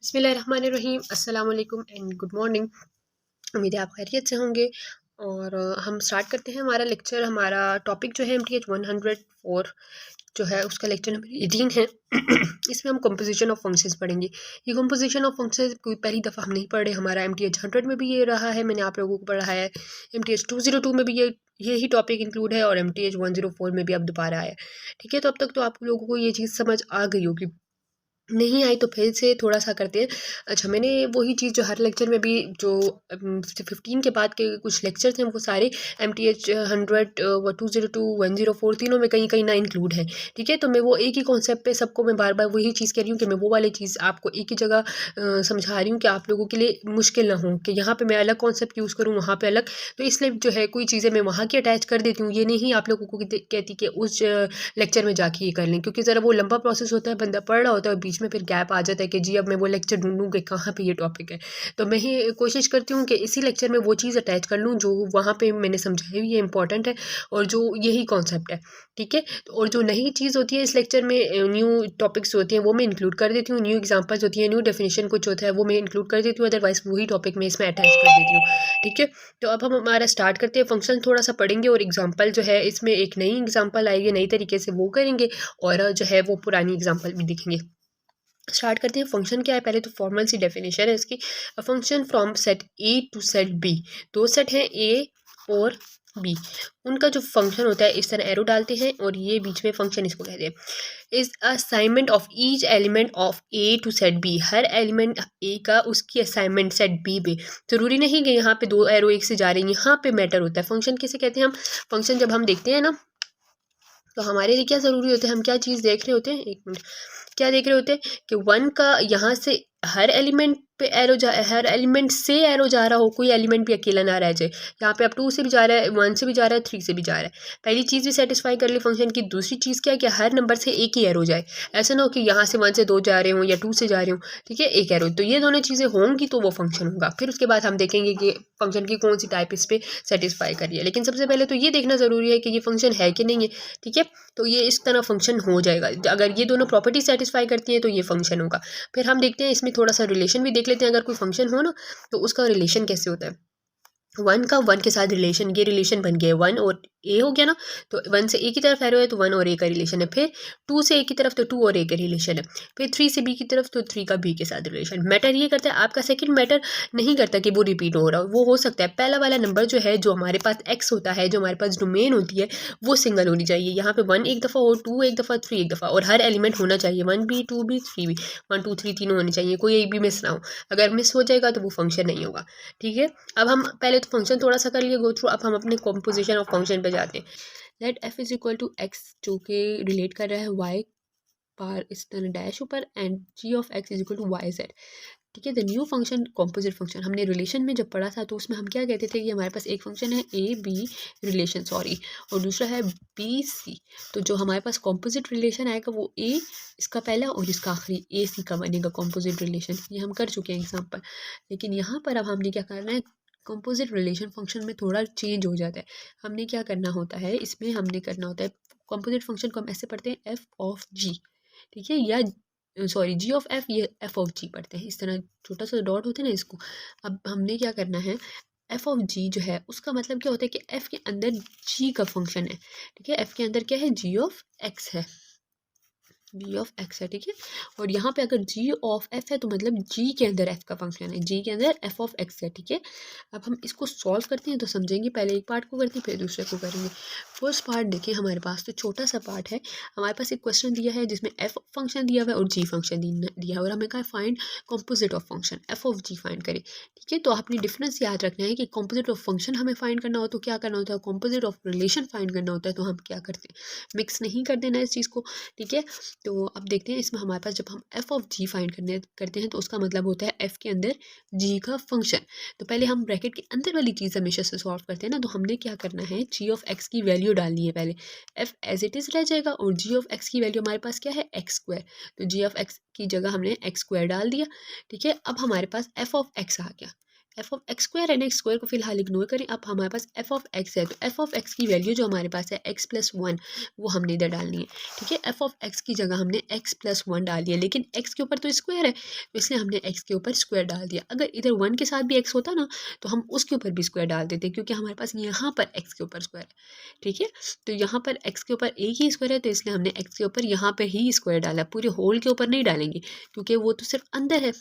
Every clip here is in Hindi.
बिस्मिल्लाहिर्रहमानिर्रहीम, अस्सलाम वालेकुम एंड गुड मॉर्निंग। उम्मीद है आप खैरियत से होंगे। और हम स्टार्ट करते हैं हमारा लेक्चर। हमारा टॉपिक जो है MTH 104 जो है उसका लेक्चर नंबर 18 है। इसमें हम कंपोजिशन ऑफ फंक्शंस पढ़ेंगे। ये कंपोजिशन ऑफ फंक्शंस कोई पहली दफ़ा हम नहीं पढ़े। हमारा MTH 100 में भी ये रहा है, मैंने आप लोगों को पढ़ाया है। MTH 202 में भी यही टॉपिक इंक्लूड है और MTH 104 में भी अब दोबारा आया। ठीक है, तो अब तक तो आप लोगों को ये चीज़ समझ आ गई होगी। नहीं आई तो फिर से थोड़ा सा करते हैं। अच्छा, मैंने वही चीज़ जो हर लेक्चर में भी जो 15 के बाद के कुछ लेक्चर्स हैं वो सारे MTH 100 202 104 तीनों में कहीं कहीं ना इंक्लूड है। ठीक है, तो मैं वो एक ही कॉन्सेप्ट पे सबको मैं बार बार वही चीज़ कह रही हूँ कि मैं वो वाली चीज़ आपको एक ही जगह समझा रही हूँ कि आप लोगों के लिए मुश्किल ना हो कि यहाँ पे मैं अलग कॉन्सेप्ट यूज़ करूँ, वहाँ पे अलग। तो इसलिए जो है कोई चीज़ें मैं वहाँ की अटैच कर देती हूँ, ये नहीं आप लोगों को कहती कि उस लेक्चर में जाके ये कर लें, क्योंकि ज़रा वो लंबा प्रोसेस होता है, बंदा पढ़ रहा होता है और बीच में फिर गैप आ जाता है कि जी अब मैं वो लेक्चर ढूंढूं कि कहाँ पे ये टॉपिक है। तो मैं ही कोशिश करती हूँ कि इसी लेक्चर में वो चीज़ अटैच कर लूँ जो वहाँ पे मैंने समझाई हुई है, इंपॉर्टेंट है और जो यही कॉन्सेप्ट है। ठीक है, और जो नई चीज़ होती है इस लेक्चर में, न्यू टॉपिक्स होती हैं वो मैं इंक्लूड कर देती हूँ, न्यू एग्जाम्पल्स होती हैं, न्यू डेफिनेशन कुछ होता है वो मैं इंक्लूड कर देती हूँ, अदरवाइज वही टॉपिक मैं इसमें अटैच कर देती हूँ। ठीक है, तो अब हम हमारा स्टार्ट करते हैं। फंक्शन थोड़ा सा पढ़ेंगे और एग्जांपल जो है इसमें एक नई एग्जांपल आएगी, नई तरीके से वो करेंगे और जो है वो पुरानी एग्जांपल भी देखेंगे। स्टार्ट करते हैं। फंक्शन क्या है, पहले तो फॉर्मल सी डेफिनेशन है इसकी। Function from set A to set B, दो सेट हैं ए और बी, उनका जो फंक्शन होता है इस तरह एरो डालते हैं और ये बीच में फंक्शन इसको कहते हैं। Is assignment of each element of A to set B, हर एलिमेंट ए का उसकी असाइनमेंट सेट बी पे। जरूरी नहीं कि यहाँ पे दो एरो एक से जा रहे हैं, यहाँ पे मैटर होता है। फंक्शन किसे कहते हैं हम, फंक्शन जब हम देखते हैं ना तो हमारे लिए क्या ज़रूरी होता है, हम क्या चीज़ देख रहे होते हैं, एक मिनट, क्या देख रहे होते हैं कि वन का यहाँ से हर एलिमेंट पे एरो हर एलिमेंट से एरो जा रहा हो, कोई एलिमेंट भी अकेला ना रह जाए। यहाँ पे अब 2 से भी जा रहा है, 1 से भी जा रहा है, 3 से भी जा रहा है। पहली चीज़ भी सेटिस्फाई कर ली फंक्शन की। दूसरी चीज़ क्या है कि हर नंबर से एक ही एरो जाए, ऐसा ना हो कि यहाँ से 1 से 2 जा रहे हों या 2 से जा रहे हों। ठीक है, एक एरो, तो ये दोनों चीज़ें होंगी तो वो फंक्शन होगा। फिर उसके बाद हम देखेंगे कि फंक्शन की कौन सी टाइप इस पर सेटिस्फाई करिए, लेकिन सबसे पहले तो ये देखना ज़रूरी है कि ये फंक्शन है कि नहीं है। ठीक है, तो ये इस तरह फंक्शन हो जाएगा। अगर ये दोनों प्रॉपर्टी सेटिस्फाई करती हैं तो ये फंक्शन होगा। फिर हम देखते हैं इसमें थोड़ा सा रिलेशन भी देख लेते हैं। अगर कोई फंक्शन हो ना तो उसका रिलेशन कैसे होता है। वन का वन के साथ रिलेशन, ये रिलेशन बन गया, वन और ए हो गया ना, तो वन से ए की तरफ एरो है तो वन और ए का रिलेशन है। फिर टू से ए की तरफ तो टू और ए का रिलेशन है। फिर थ्री से बी की तरफ तो थ्री का बी के साथ रिलेशन। मैटर ये करता है आपका सेकंड मैटर नहीं करता कि वो रिपीट हो रहा हो, वो हो सकता है पहला वाला नंबर जो है, जो हमारे पास एक्स होता है, जो हमारे पास डोमेन होती है, वो सिंगल होनी चाहिए। यहाँ पे वन एक दफ़ा हो, टू एक दफ़ा, थ्री एक दफ़ा, और हर एलिमेंट होना चाहिए, वन भी, टू भी, थ्री भी, 1 2 3 तीनों होने चाहिए, कोई एक भी मिस ना हो। अगर मिस हो जाएगा तो वो फंक्शन नहीं होगा। ठीक है, अब हम पहले तो फंक्शन थोड़ा सा कर लिए गो थ्रू, अब हम अपने कॉम्पोजिशन ऑफ फंक्शन पे जाते हैं। Let F is equal to X, जो कि रिलेट कर रहा है वाई पार इस तरह डैश ऊपर, and G of X is equal to Y Z. ठीक है, the new function composite function, हमने रिलेशन में जब पढ़ा था तो उसमें हम क्या कहते थे कि हमारे पास एक फंक्शन है ए बी रिलेशन, सॉरी, और दूसरा है बी सी। तो जो हमारे पास कॉम्पोजिट रिलेशन आएगा वो ए इसका पहला और इसका आखिरी ए सी का बनेगा कॉम्पोजिट रिलेशन। ये हम कर चुके हैं एग्जाम्पल। लेकिन यहाँ पर अब हमने क्या करना है, कंपोजिट रिलेशन फंक्शन में थोड़ा चेंज हो जाता है। हमने क्या करना होता है, इसमें हमने करना होता है कंपोजिट फंक्शन को हम ऐसे पढ़ते हैं एफ ऑफ जी। ठीक है, या सॉरी जी ऑफ एफ, ये एफ ऑफ जी पढ़ते हैं, इस तरह छोटा सा डॉट होता है ना इसको। अब हमने क्या करना है, एफ ऑफ जी जो है उसका मतलब क्या होता है कि एफ के अंदर जी का फंक्शन है। ठीक है, एफ के अंदर क्या है, जी ऑफ एक्स है, जी ऑफ एक्स है। ठीक है, और यहाँ पे अगर जी ऑफ एफ है तो मतलब जी के अंदर एफ का फंक्शन है, जी के अंदर एफ ऑफ एक्स है। ठीक है, अब हम इसको सॉल्व करते हैं तो समझेंगे। पहले एक पार्ट को करते हैं फिर दूसरे को करेंगे। फर्स्ट पार्ट देखिए, हमारे पास तो छोटा सा पार्ट है। हमारे पास एक क्वेश्चन दिया है जिसमें एफ फंक्शन दिया हुआ है और जी फंक्शन दिया है, और हमें कहा find composite of function, F of G find करें। ठीक है, तो आपने डिफरेंस याद रखना है कि कॉम्पोजिट ऑफ फंक्शन हमें फाइंड करना हो तो क्या करना होता है, कॉम्पोजिट ऑफ रिलेशन फाइंड करना होता है तो हम क्या करते हैं, मिक्स नहीं कर देना इस चीज़ को। ठीक है, तो अब देखते हैं इसमें हमारे पास जब हम एफ ऑफ जी फाइंड करते हैं तो उसका मतलब होता है एफ के अंदर जी का फंक्शन। तो पहले हम ब्रैकेट के अंदर वाली चीज़ हमेशा से सॉल्व करते हैं ना, तो हमने क्या करना है, जी ऑफ एक्स की वैल्यू डालनी है पहले, एफ एज इट इज़ रह जाएगा और जी ऑफ एक्स की वैल्यू हमारे पास क्या है, एक्स स्क्वायर। तो जी ऑफ एक्स की जगह हमने एक्स स्क्वायर डाल दिया। ठीक है, अब हमारे पास एफ ऑफ एक्स आ गया। एफ ऑफ एक्स स्क्वायर है ना, एक्स स्क्वायर को फिलहाल इग्नोर करें। अब हमारे पास एफ ऑफ एक्स है, तो एफ ऑफ एक्स की वैल्यू जो हमारे पास है x+1 वो हमने इधर डालनी है, ठीक है। एफ ऑफ एक्स की जगह हमने x+1 डाल दिया, लेकिन x के ऊपर तो स्क्वायर है तो इसलिए हमने x के ऊपर स्क्वायर डाल दिया। अगर इधर 1 के साथ भी x होता ना तो हम उसके ऊपर भी स्क्वायर डाल देते, क्योंकि हमारे पास यहाँ पर x के ऊपर स्क्वायर है, ठीक है। तो यहाँ पर x के ऊपर एक ही स्क्वायर है तो इसलिए हमने x के ऊपर यहाँ पर ही स्क्वायर डाला, पूरे होल के ऊपर नहीं डालेंगे क्योंकि वो तो सिर्फ अंदर है।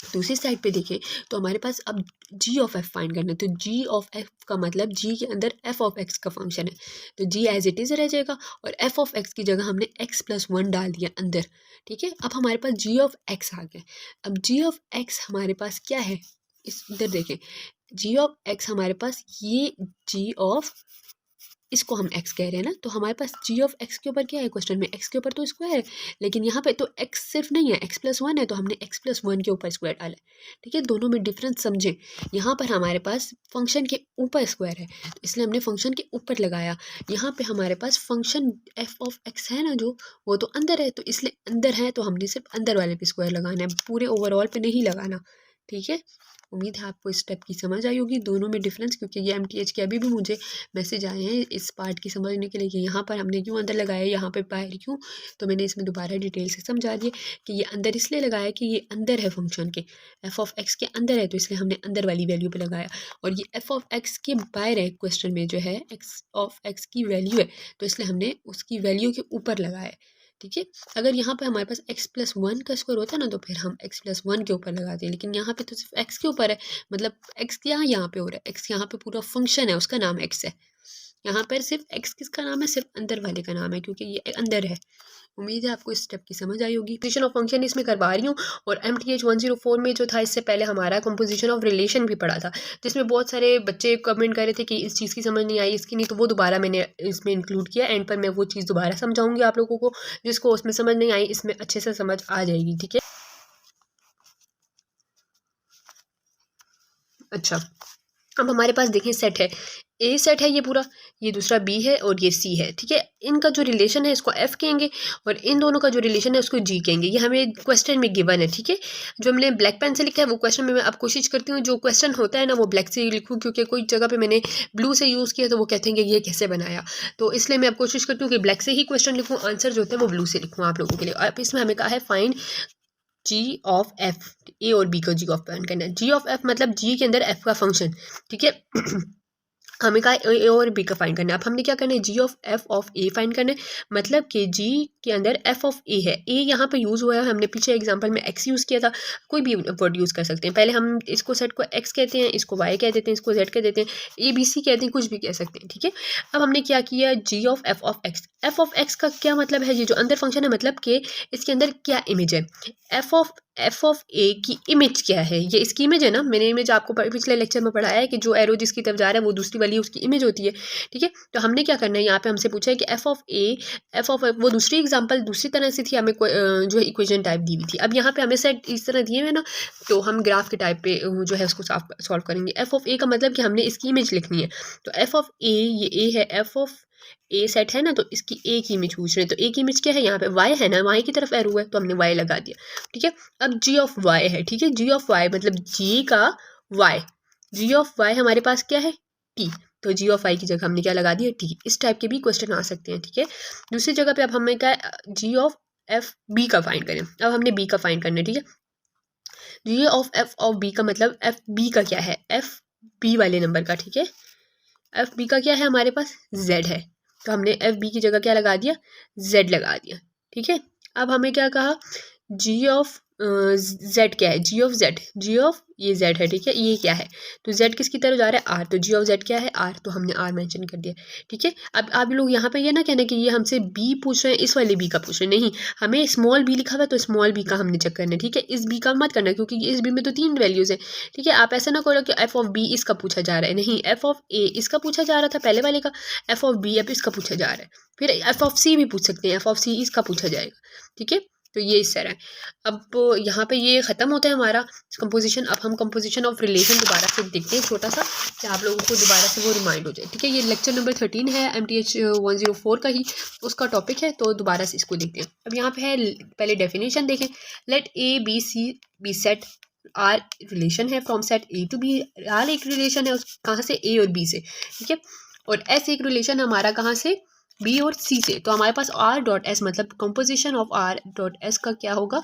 दूसरी साइड पे देखें तो हमारे पास अब g ऑफ f फाइंड करना है, तो g ऑफ f का मतलब g के अंदर f ऑफ x का फंक्शन है, तो g एज इट इज़ रह जाएगा और f ऑफ x की जगह हमने x+1 डाल दिया अंदर, ठीक है। अब हमारे पास g ऑफ x आ गया। अब g ऑफ x हमारे पास क्या है, इस इधर देखें, g ऑफ x हमारे पास ये g ऑफ, इसको हम x कह रहे हैं ना, तो हमारे पास g ऑफ x के ऊपर क्या है क्वेश्चन में, x के ऊपर तो स्क्वायर है, लेकिन यहाँ पे तो x सिर्फ नहीं है, x+1 है तो हमने x+1 के ऊपर स्क्वायर डाला है, ठीक है। दोनों में डिफरेंस समझें, यहाँ पर हमारे पास फंक्शन के ऊपर स्क्वायर है तो इसलिए हमने फंक्शन के ऊपर लगाया। यहाँ पे हमारे पास फंक्शन f ऑफ x है ना जो, वो तो अंदर है तो इसलिए अंदर है तो हमने सिर्फ अंदर वाले पे स्क्वायर लगाना है, पूरे ओवरऑल पे नहीं लगाना, ठीक है। उम्मीद है आपको इस स्टेप की समझ आई होगी, दोनों में डिफरेंस, क्योंकि ये MTH के अभी भी मुझे मैसेज आए हैं इस पार्ट की समझने के लिए कि यहाँ पर हमने क्यों अंदर लगाया, यहाँ पे बाहर क्यों, तो मैंने इसमें दोबारा डिटेल से समझा दिया कि ये अंदर इसलिए लगाया कि ये अंदर है फंक्शन के, एफ ऑफ एक्स के अंदर है तो इसलिए हमने अंदर वाली वैल्यू पे लगाया, और ये एफ ऑफ एक्स के बाहर है क्वेश्चन में जो है एक्स ऑफ एक्स की वैल्यू है तो इसलिए हमने उसकी वैल्यू के ऊपर लगाया, ठीक है। अगर यहाँ पे हमारे पास x+1 का स्क्वायर होता है ना तो फिर हम x+1 के ऊपर लगाते हैं, लेकिन यहाँ पे तो सिर्फ x के ऊपर है, मतलब x यहाँ पे हो रहा है, x यहाँ पे पूरा फंक्शन है उसका नाम x है, यहाँ पर सिर्फ x किसका नाम है, सिर्फ अंदर वाले का नाम है क्योंकि ये अंदर है। उम्मीद है आपको इस स्टेप की समझ आई होगी। कंपोजिशन ऑफ फंक्शन इसमें करवा रही हूँ, और MTH 104 में जो था इससे पहले हमारा कंपोजिशन ऑफ रिलेशन भी पढ़ा था, जिसमें बहुत सारे बच्चे कमेंट कर रहे थे कि इस चीज़ की समझ नहीं आई, इसकी नहीं, तो वो दोबारा मैंने इसमें इंक्लूड किया। एंड पर मैं वो चीज़ दोबारा समझाऊंगी आप लोगों को, जिसको उसमें समझ नहीं आई इसमें अच्छे से समझ आ जाएगी, ठीक है। अच्छा, अब हमारे पास देखिए सेट है, ए सेट है ये पूरा, ये दूसरा बी है और ये सी है, ठीक है। इनका जो रिलेशन है इसको एफ कहेंगे और इन दोनों का जो रिलेशन है उसको जी कहेंगे। ये हमें क्वेश्चन में गिवन है, ठीक है। जो हमने ब्लैक पेन से लिखा है वो क्वेश्चन में मैं अब कोशिश करती हूँ जो क्वेश्चन होता है ना वो ब्लैक से ही लिखूँ, क्योंकि कोई जगह पे मैंने ब्लू से यूज़ किया तो वो कहते हैं कि ये कैसे बनाया, तो इसलिए मैं अब कोशिश करती हूँ कि ब्लैक से ही क्वेश्चन लिखूँ, आंसर जो होता है वो ब्लू से लिखूँ आप लोगों के लिए। अब इसमें हमें कहा है फाइंड जी ऑफ एफ, ए और बी को जी ऑफ फाइंड करना है। जी ऑफ एफ मतलब जी के अंदर एफ का फंक्शन, ठीक है। हमें कहा ए और बी का फाइंड करना है। अब हमने क्या करना है, g of f of A find करना है, मतलब कि जी के अंदर एफ ऑफ ए है, ए यहाँ पे यूज़ हुआ है, हमने पीछे एग्जांपल में एक्स यूज़ किया था, कोई भी वर्ड यूज़ कर सकते हैं। पहले हम इसको सेट को एक्स कहते हैं, इसको वाई कह देते हैं, इसको जेड कह देते हैं, ए बी सी कहते हैं, कुछ भी कह सकते हैं, ठीक है। अब हमने क्या किया, g of x, f of x का क्या मतलब है, ये जो अंदर फंक्शन है मतलब कि इसके अंदर क्या इमेज है, एफ ऑफ ए की इमेज क्या है, ये इसकी इमेज है ना, मैंने इमेज आपको पिछले लेक्चर में पढ़ाया है कि जो एरो जिसकी तरफ जा रहा है वो दूसरी वाली उसकी इमेज होती है, ठीक है। तो हमने क्या करना है, यहाँ पे हमसे पूछा है कि एफ ऑफ ए, वो दूसरी एग्जांपल दूसरी तरह से थी, हमें जो है इक्वेशन टाइप दी हुई थी। अब यहाँ पे हमें सेट इस तरह दिए हुए ना, तो हम ग्राफ के टाइप पे जो है उसको सॉल्व करेंगे। एफ ऑफ ए का मतलब कि हमने इसकी इमेज लिखनी है, तो एफ ऑफ ए, ये ए है, एफ ऑफ ए सेट है ना, तो इसकी ए की इमेज पूछ रहे हैं, तो ए की इमेज क्या है, यहाँ पे वाई है ना, वाई की तरफ एरो है तो हमने वाई लगा दिया, ठीक है। अब जी ऑफ वाई है, ठीक है, जी ऑफ वाई मतलब जी का वाई, जी ऑफ वाई हमारे पास क्या है, टी, तो जी ऑफ वाई की जगह हमने क्या लगा दिया, टी। इस टाइप के भी क्वेश्चन आ सकते हैं, ठीक है। दूसरी जगह पे अब हमें क्या, जी ऑफ एफ बी का फाइंड करें, अब हमने बी का फाइंड करना है, ठीक है। G of f of B का मतलब एफ बी का क्या है, एफ बी वाले नंबर का, ठीक है। एफ बी का क्या है हमारे पास, जेड है, तो हमने एफ बी की जगह क्या लगा दिया, जेड लगा दिया, ठीक है। अब हमें क्या कहा, जी ऑफ जेड क्या है, g of Z, ji of ये जेड है, ठीक है, ये क्या है, तो जेड किसकी तरफ जा रहा है, आर, तो जी ऑफ जेड क्या है, आर, तो हमने आर मेंशन कर दिया, ठीक है। अब आप लोग यहाँ पे ये ना कहना कि ये हमसे बी पूछ रहे हैं, इस वाले बी का पूछ रहे हैं, नहीं, हमें स्मॉल बी लिखा हुआ है तो स्मॉल बी का हमने चेक करना है, ठीक है। इस बी का मत करना क्योंकि इस बी में तो 3 वैल्यूज़ हैं, ठीक है। आप ऐसा ना करो कि एफ ऑफ बी इसका पूछा जा रहा है, नहीं, एफ ऑफ ए इसका पूछा जा रहा था पहले वाले का, एफ ऑफ बी अब इसका पूछा जा रहा है, फिर एफ ऑफ सी भी पूछ सकते हैं, एफ ऑफ सी इसका पूछा जाएगा, ठीक है। तो ये इस तरह है। अब यहाँ पे ये ख़त्म होता है हमारा कंपोजिशन। अब हम कंपोजिशन ऑफ रिलेशन दोबारा से देखते हैं छोटा सा, कि आप लोगों को दोबारा से वो रिमाइंड हो जाए, ठीक है। ये लेक्चर नंबर 13 है, MTH 104 का ही उसका टॉपिक है, तो दोबारा से इसको देखते हैं। अब यहाँ पे है, पहले डेफिनेशन देखें, let A B C be set R relation है from set A to B, R एक रिलेशन है कहाँ से, ए और बी से, ठीक है, और एस एक रिलेशन हमारा कहाँ से, बी और सी से। तो हमारे पास आर डॉट एस मतलब composition of R dot S का क्या होगा,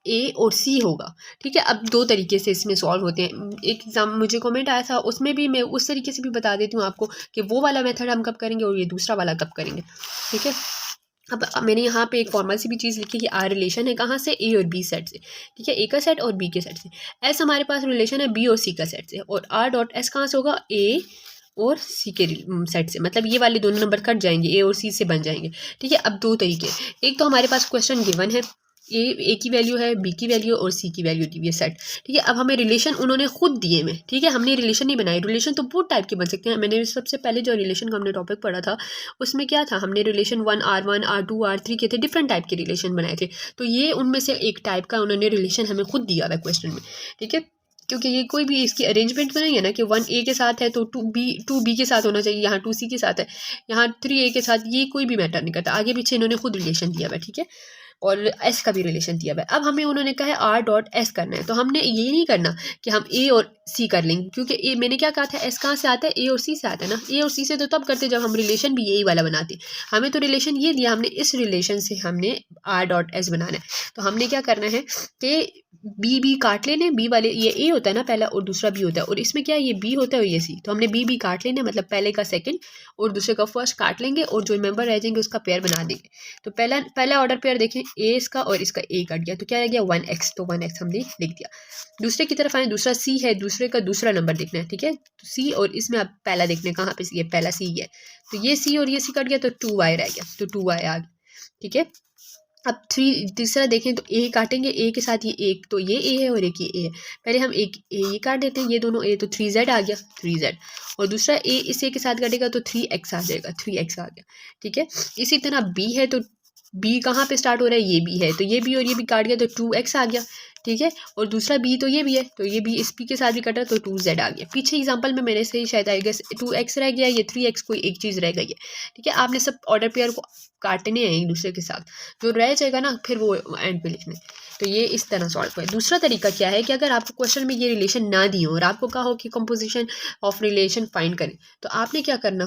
ए और सी होगा, ठीक है। अब दो तरीके से इसमें सॉल्व होते हैं। एक एग्जाम मुझे कमेंट आया था, उसमें भी मैं उस तरीके से भी बता देती हूँ आपको कि वो वाला मेथड हम कब करेंगे और ये दूसरा वाला कब करेंगे, ठीक है। अब मैंने यहाँ पे एक फॉर्मल सी भी चीज़ लिखी कि आर रिलेशन है कहाँ से, ए और बी सेट से, ठीक है, ए का सेट और बी के सेट से। एस हमारे पास रिलेशन है बी और सी का सेट से, और आर डॉट एस कहाँ से होगा, ए और सी के सेट से, मतलब ये वाले दोनों नंबर कट जाएंगे, ए और सी से बन जाएंगे, ठीक है। अब दो तरीके, एक तो हमारे पास क्वेश्चन गिवन है, ए की वैल्यू है, बी की वैल्यू और सी की वैल्यू दी हुई है सेट, ठीक है। अब हमें रिलेशन उन्होंने खुद दिए में, ठीक है, हमने रिलेशन नहीं बनाए। रिलेशन तो बहुत टाइप के बन सकते हैं। मैंने सबसे पहले जो रिलेशन का हमने टॉपिक पढ़ा था उसमें क्या था, हमने रिलेशन वन R2 R3 के थे, डिफरेंट टाइप के रिलेशन बनाए थे। तो ये उनमें से एक टाइप का उन्होंने रिलेशन हमें खुद दिया था क्वेश्चन में, ठीक है। क्योंकि ये कोई भी इसकी अरेंजमेंट तो नहीं है ना कि 1A के साथ है तो 2B के साथ होना चाहिए, यहाँ 2C के साथ है, यहाँ 3A के साथ, ये कोई भी मैटर नहीं करता। आगे पीछे इन्होंने खुद रिलेशन दिया हुआ है, ठीक है, और एस का भी रिलेशन दिया हुआ है। अब हमें उन्होंने कहा है आर डॉट एस करना है, तो हमने ये नहीं करना कि हम ए और सी कर लेंगे, क्योंकि ए मैंने क्या कहा था, एस कहाँ से आता है, ए और सी से आता है ना। ए और सी से तो तब करते जब हम रिलेशन भी यही वाला बनाते। हमें तो रिलेशन ये दिया, हमने इस रिलेशन से हमने आर डॉट एस बनाना है। तो हमने क्या करना है कि बी काट लेने, बी वाले ये ए होता है ना पहला और दूसरा बी होता है, और इसमें क्या ये बी होता है और ये सी, तो हमने बी काट लेना, मतलब पहले का सेकंड और दूसरे का फर्स्ट काट लेंगे, और जो मेंबर रह जाएंगे उसका पेयर बना देंगे। तो पहला ऑर्डर पेयर देखें, ए इसका और इसका ए कट गया, तो क्या रह गया 1x, तो 1x हमने लिख दिया। दूसरे की तरफ आए, दूसरा सी है, दूसरे का दूसरा नंबर देखना है, ठीक है, तो सी और इसमें अब पहला देखना है कहाँ पे ये पहला सी है, तो ये सी और ये सी कट गया तो 2y रह गया, तो 2y आ गया, ठीक है। अब तीसरा देखें तो ए काटेंगे, ए के साथ ये एक, तो ये ए है और एक ये ए है, पहले हम एक ए काट देते हैं, ये दोनों ए, तो 3z आ गया 3z, और दूसरा ए इस ए के साथ काटेगा तो 3x आ जाएगा, 3x आ गया, ठीक है। इसी तरह बी है, तो बी कहाँ पे स्टार्ट हो रहा है, ये बी है, तो ये बी और ये बी काट गया तो 2x आ गया, ठीक है, और दूसरा बी तो ये भी है, तो ये बी इस बी के साथ भी कटा तो 2z आ गया। पीछे एग्जांपल में मेरे से शायद आएगा 2x रह गया, ये 3x कोई एक चीज़ रह गई है, ठीक है। आपने सब ऑर्डर पेयर को काटने हैं एक दूसरे के साथ, जो रह जाएगा ना फिर वो एंड पे लिखने। तो ये इस तरह सॉल्व है। दूसरा तरीका क्या है कि अगर आपको क्वेश्चन में ये रिलेशन ना दी हो और आपको कहा हो कि कंपोजिशन ऑफ रिलेशन फाइंड करें, तो आपने क्या करना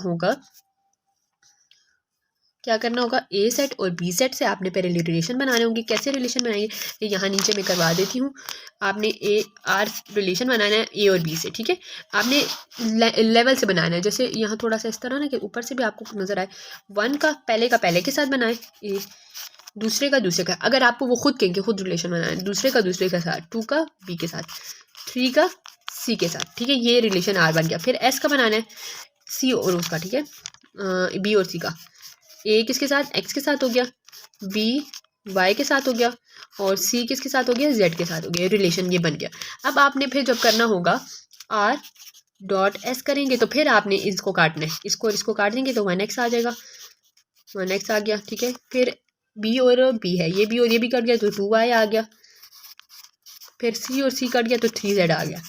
होगा, ए सेट और बी सेट से आपने पहले रिलेशन बनाने होंगे। कैसे रिलेशन बनाएंगे, ये यहाँ नीचे मैं करवा देती हूँ। आपने ए आर रिलेशन बनाना है ए और बी से, ठीक है, आपने लेवल से बनाना है। जैसे यहाँ थोड़ा सा इस तरह ना कि ऊपर से भी आपको नजर आए, 1 का पहले के साथ बनाए, ए दूसरे का दूसरे का, अगर आपको वो खुद कहेंगे खुद रिलेशन बनाना है, दूसरे का दूसरे के साथ, 2 का बी के साथ, 3 का सी के साथ, ठीक है, ये रिलेशन आर बन गया। फिर एस का बनाना है सी और उसका, ठीक है, बी और सी का, ए किसके साथ, एक्स के साथ हो गया, बी वाई के साथ हो गया, और सी किसके साथ हो गया, जेड के साथ हो गया, रिलेशन ये बन गया। अब आपने फिर जब करना होगा आर डॉट एस करेंगे, तो फिर आपने इसको काटना है, इसको और इसको काट देंगे तो 1x आ जाएगा, 1x आ गया, ठीक है। फिर बी और बी है, ये बी और ये भी कट गया तो 2y आ गया, फिर सी और सी कट गया तो 3z आ गया,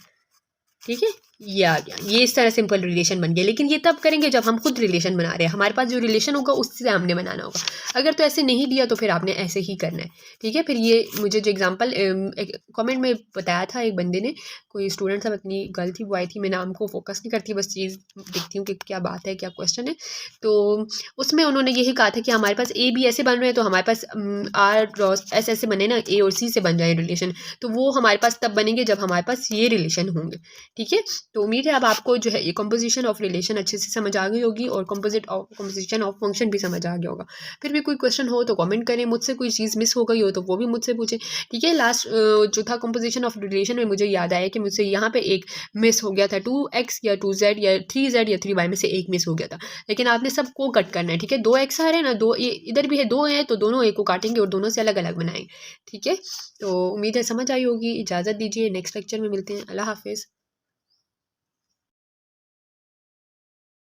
ठीक है, ये आ गया। ये इस तरह सिंपल रिलेशन बन गया। लेकिन ये तब करेंगे जब हम खुद रिलेशन बना रहे हैं, हमारे पास जो रिलेशन होगा उससे हमने बनाना होगा। अगर तो ऐसे नहीं दिया तो फिर आपने ऐसे ही करना है, ठीक है। फिर ये मुझे जो एग्जांपल कमेंट में बताया था एक बंदे ने, कोई स्टूडेंट सब, अपनी गर्ल थी वो आई थी, मैं नाम को फोकस नहीं करती, बस चीज़ देखती हूँ कि क्या बात है क्या क्वेश्चन है। तो उसमें उन्होंने यही कहा था कि हमारे पास ए बी ऐसे बन रहे हैं, तो हमारे पास आर एस ऐसे बने ना, ए और सी से बन जाए रिलेशन, तो वो हमारे पास तब बनेंगे जब हमारे पास ये रिलेशन होंगे, ठीक है। तो उम्मीद है अब आपको जो है ये कंपोजिशन ऑफ रिलेशन अच्छे से समझ आ गई होगी और कंपोजिशन ऑफ फंक्शन भी समझ आ गया होगा। फिर भी कोई क्वेश्चन हो तो कमेंट करें, मुझसे कोई चीज़ मिस हो गई हो तो वो भी मुझसे पूछें, ठीक है। लास्ट जो था कंपोजिशन ऑफ रिलेशन में मुझे याद आया कि मुझसे यहाँ पे एक मिस हो गया था, 2x या 2z या 3z या 3y में से एक मिस हो गया था, लेकिन आपने सबको कट करना है, ठीक है। 2x आ रहे हैं ना, दो ये इधर भी है, 2 है तो दोनों एक को काटेंगे और दोनों से अलग अलग बनाएंगे, ठीक है। तो उम्मीद है समझ आई होगी। इजाज़त दीजिए, नेक्स्ट लेक्चर में मिलते हैं। अल्लाह हाफिज़।